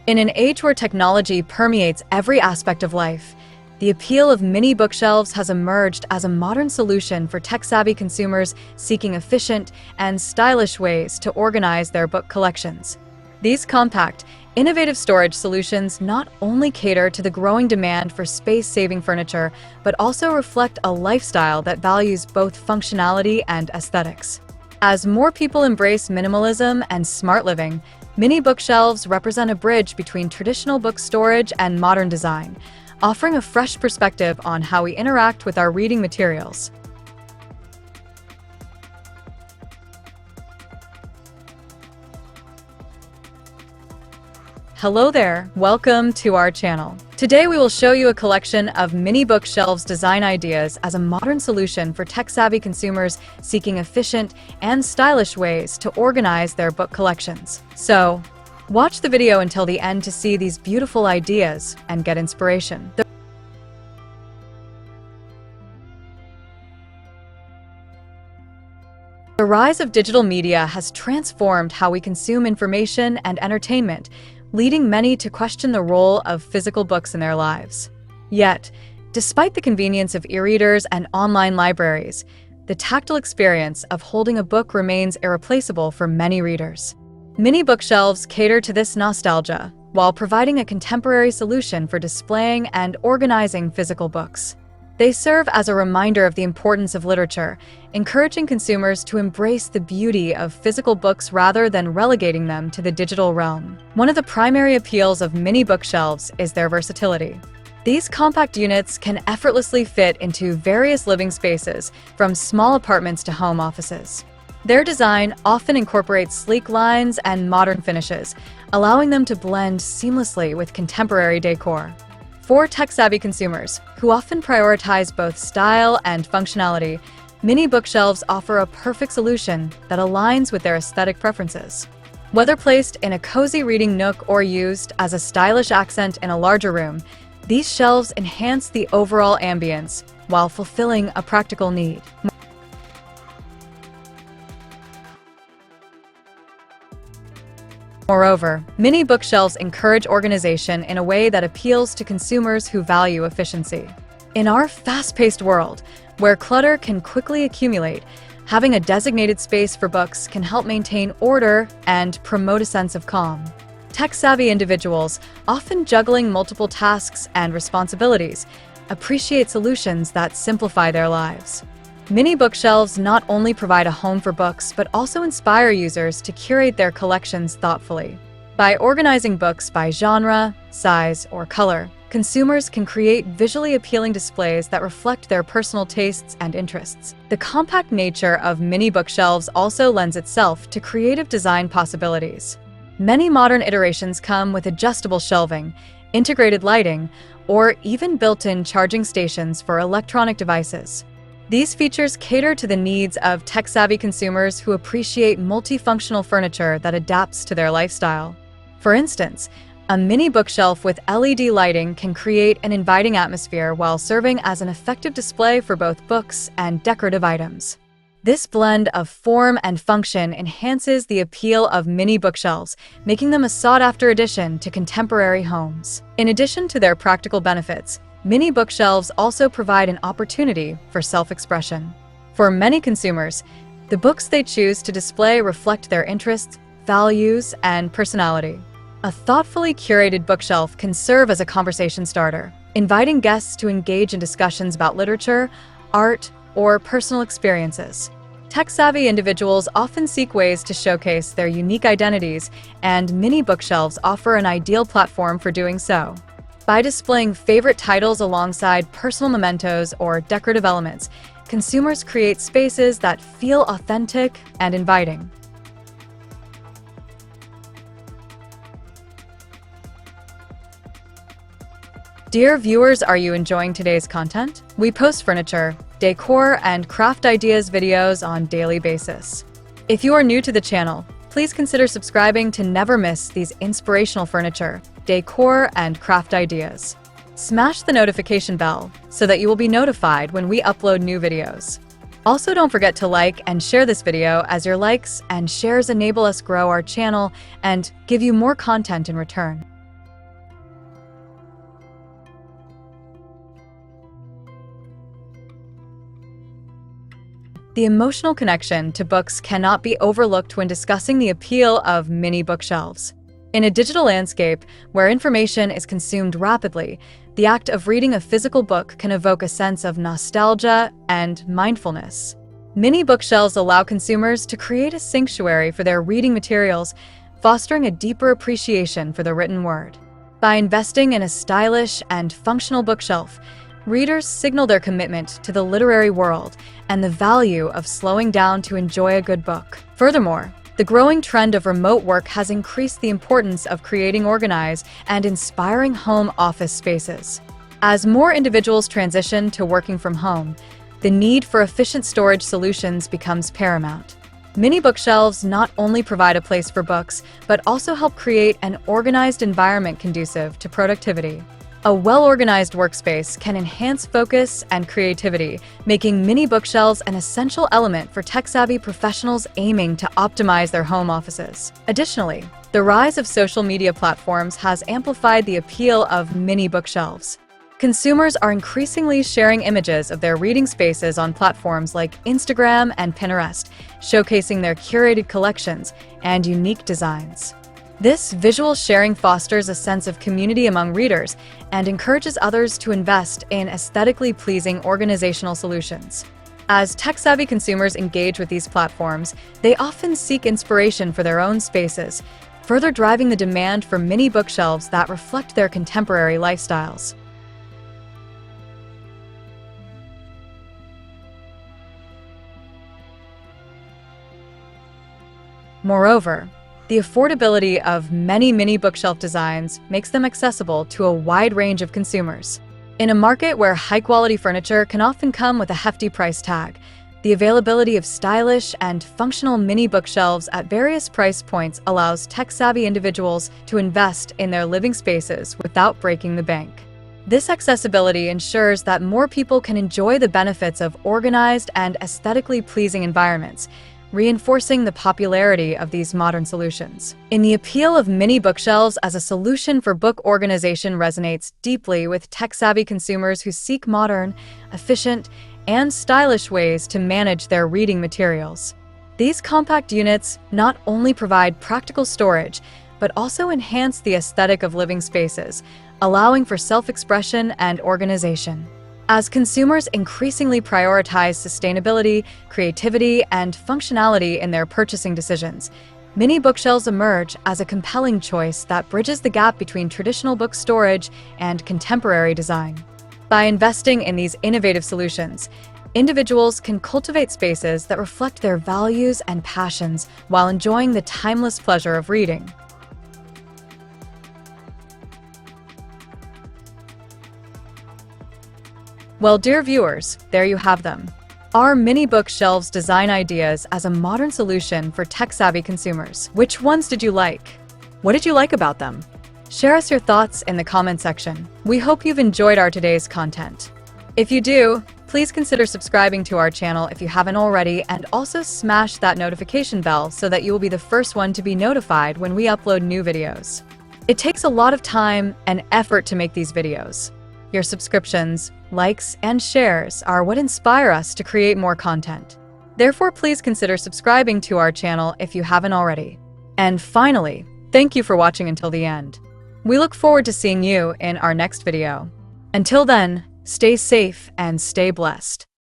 In an age where technology permeates every aspect of life, the appeal of mini bookshelves has emerged as a modern solution for tech-savvy consumers seeking efficient and stylish ways to organize their book collections. These compact, innovative storage solutions not only cater to the growing demand for space-saving furniture, but also reflect a lifestyle that values both functionality and aesthetics. As more people embrace minimalism and smart living, mini bookshelves represent a bridge between traditional book storage and modern design, offering a fresh perspective on how we interact with our reading materials. Hello there, welcome to our channel. Today we will show you a collection of mini bookshelves design ideas as a modern solution for tech-savvy consumers seeking efficient and stylish ways to organize their book collections. So, watch the video until the end to see these beautiful ideas and get inspiration. The rise of digital media has transformed how we consume information and entertainment, leading many to question the role of physical books in their lives. Yet, despite the convenience of e-readers and online libraries, the tactile experience of holding a book remains irreplaceable for many readers. Mini bookshelves cater to this nostalgia, while providing a contemporary solution for displaying and organizing physical books. They serve as a reminder of the importance of literature, encouraging consumers to embrace the beauty of physical books rather than relegating them to the digital realm. One of the primary appeals of mini bookshelves is their versatility. These compact units can effortlessly fit into various living spaces, from small apartments to home offices. Their design often incorporates sleek lines and modern finishes, allowing them to blend seamlessly with contemporary decor. For tech-savvy consumers, who often prioritize both style and functionality, mini bookshelves offer a perfect solution that aligns with their aesthetic preferences. Whether placed in a cozy reading nook or used as a stylish accent in a larger room, these shelves enhance the overall ambience while fulfilling a practical need. Moreover, mini bookshelves encourage organization in a way that appeals to consumers who value efficiency. In our fast-paced world, where clutter can quickly accumulate, having a designated space for books can help maintain order and promote a sense of calm. Tech-savvy individuals, often juggling multiple tasks and responsibilities, appreciate solutions that simplify their lives. Mini bookshelves not only provide a home for books, but also inspire users to curate their collections thoughtfully. By organizing books by genre, size, or color, consumers can create visually appealing displays that reflect their personal tastes and interests. The compact nature of mini bookshelves also lends itself to creative design possibilities. Many modern iterations come with adjustable shelving, integrated lighting, or even built-in charging stations for electronic devices. These features cater to the needs of tech-savvy consumers who appreciate multifunctional furniture that adapts to their lifestyle. For instance, a mini bookshelf with LED lighting can create an inviting atmosphere while serving as an effective display for both books and decorative items. This blend of form and function enhances the appeal of mini bookshelves, making them a sought-after addition to contemporary homes. In addition to their practical benefits, mini bookshelves also provide an opportunity for self-expression. For many consumers, the books they choose to display reflect their interests, values, and personality. A thoughtfully curated bookshelf can serve as a conversation starter, inviting guests to engage in discussions about literature, art, or personal experiences. Tech-savvy individuals often seek ways to showcase their unique identities, and mini bookshelves offer an ideal platform for doing so. By displaying favorite titles alongside personal mementos or decorative elements, consumers create spaces that feel authentic and inviting. Dear viewers, are you enjoying today's content? We post furniture, decor, and craft ideas videos on a daily basis. If you are new to the channel, please consider subscribing to never miss these inspirational furniture, decor, and craft ideas. Smash the notification bell so that you will be notified when we upload new videos. Also, don't forget to like and share this video, as your likes and shares enable us grow our channel and give you more content in return. The emotional connection to books cannot be overlooked when discussing the appeal of mini bookshelves. In a digital landscape where information is consumed rapidly, the act of reading a physical book can evoke a sense of nostalgia and mindfulness. Mini bookshelves allow consumers to create a sanctuary for their reading materials, fostering a deeper appreciation for the written word. By investing in a stylish and functional bookshelf, readers signal their commitment to the literary world and the value of slowing down to enjoy a good book. Furthermore, the growing trend of remote work has increased the importance of creating organized and inspiring home office spaces. As more individuals transition to working from home, the need for efficient storage solutions becomes paramount. Mini bookshelves not only provide a place for books, but also help create an organized environment conducive to productivity. A well-organized workspace can enhance focus and creativity, making mini bookshelves an essential element for tech-savvy professionals aiming to optimize their home offices. Additionally, the rise of social media platforms has amplified the appeal of mini bookshelves. Consumers are increasingly sharing images of their reading spaces on platforms like Instagram and Pinterest, showcasing their curated collections and unique designs. This visual sharing fosters a sense of community among readers and encourages others to invest in aesthetically pleasing organizational solutions. As tech-savvy consumers engage with these platforms, they often seek inspiration for their own spaces, further driving the demand for mini bookshelves that reflect their contemporary lifestyles. Moreover, the affordability of many mini bookshelf designs makes them accessible to a wide range of consumers. In a market where high-quality furniture can often come with a hefty price tag, the availability of stylish and functional mini bookshelves at various price points allows tech-savvy individuals to invest in their living spaces without breaking the bank. This accessibility ensures that more people can enjoy the benefits of organized and aesthetically pleasing environments, reinforcing the popularity of these modern solutions. The appeal of mini bookshelves as a solution for book organization resonates deeply with tech-savvy consumers who seek modern, efficient, and stylish ways to manage their reading materials. These compact units not only provide practical storage, but also enhance the aesthetic of living spaces, allowing for self-expression and organization. As consumers increasingly prioritize sustainability, creativity, and functionality in their purchasing decisions, mini bookshelves emerge as a compelling choice that bridges the gap between traditional book storage and contemporary design. By investing in these innovative solutions, individuals can cultivate spaces that reflect their values and passions while enjoying the timeless pleasure of reading. Well, dear viewers, there you have them. Our mini bookshelves design ideas as a modern solution for tech-savvy consumers. Which ones did you like? What did you like about them? Share us your thoughts in the comment section. We hope you've enjoyed our today's content. If you do, please consider subscribing to our channel if you haven't already, and also smash that notification bell so that you will be the first one to be notified when we upload new videos. It takes a lot of time and effort to make these videos. Your subscriptions, likes, and shares are what inspire us to create more content. Therefore, please consider subscribing to our channel if you haven't already. And finally, thank you for watching until the end. We look forward to seeing you in our next video. Until then, stay safe and stay blessed.